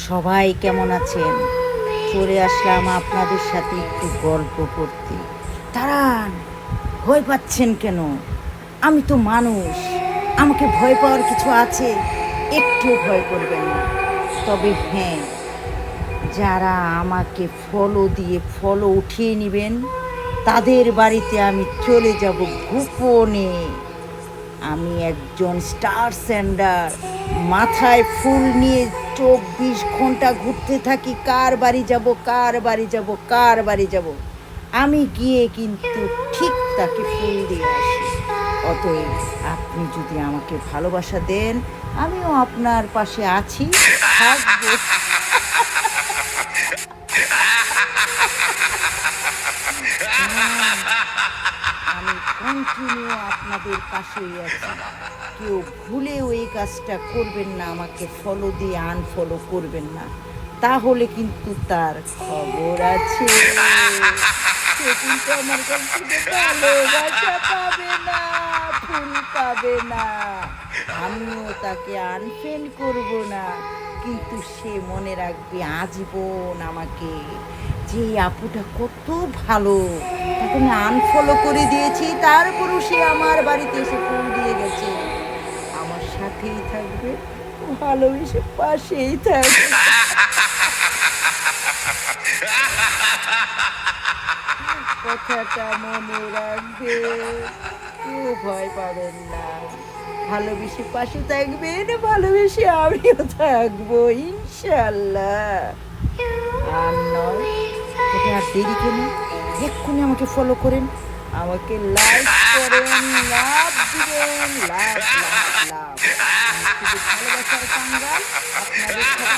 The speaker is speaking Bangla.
সবাই কেমন আছেন? চলে আসলাম আপনাদের সাথে একটু গল্প করতে। দাঁড়ান, ভয় পাচ্ছেন কেন? আমি তো মানুষ, আমাকে ভয় পাওয়ার কিছু আছে? একটুও ভয় করবেন না। তবে হ্যাঁ, যারা আমাকে ফলো উঠিয়ে নেবেন, তাদের বাড়িতে আমি চলে যাব গোপনে। আমি একজন স্টার সেন্ডার, মাথায় ফুল নিয়ে 24 ঘন্টা ঘুরতে থাকি, কার বাড়ি যাব, কার বাড়ি যাব, কার বাড়ি যাব। আমি গিয়ে কিন্তু ঠিক তাকে ফুল দিয়ে আসি। অতএব আপনি যদি আমাকে ভালোবাসা দেন, আমিও আপনার পাশে আছি, থাকবো। হ্যাঁ, আমি কন্টিনিউ আপনাদের পাশেই আছি। কেউ ভুলেও এই কাজটা করবেন না, আমাকে ফলো দিয়ে আনফলো করবেন না। তাহলে কিন্তু তার খবর আছে। সে কিন্তু আমার কাছ থেকে ভালোবাসা পাবে না, ফুল পাবে না। আমিও তাকে আনফ্রেন্ড করব না। কিন্তু সে মনে রাখবে আজীবন আমাকে, যে এই আপুটা কত ভালো, তাকে আমি আনফলো করে দিয়েছি, তারপরও সে আমার বাড়িতে এসে ফুল দিয়ে গেছে। আমার সাথেই থাকবে, ভালোবেসে পাশেই থাকবে। কথাটা মনে রাখবে, কেউ ভয় পাবেন না। ভালোবেসে পাশে থাকবেন, ভালোবেসে আমিও থাকবো ইনশাল্লাহ। আর নয়, তবে আর দেরি কেন? এক্ষুনি আমাকে ফলো করেন, আমাকে লাইক করেন, লাভ দিবেন, লাভ লাভ লাভ। আমি শুধু ভালোবাসার কাঙ্গাল, আপনাদের সাথে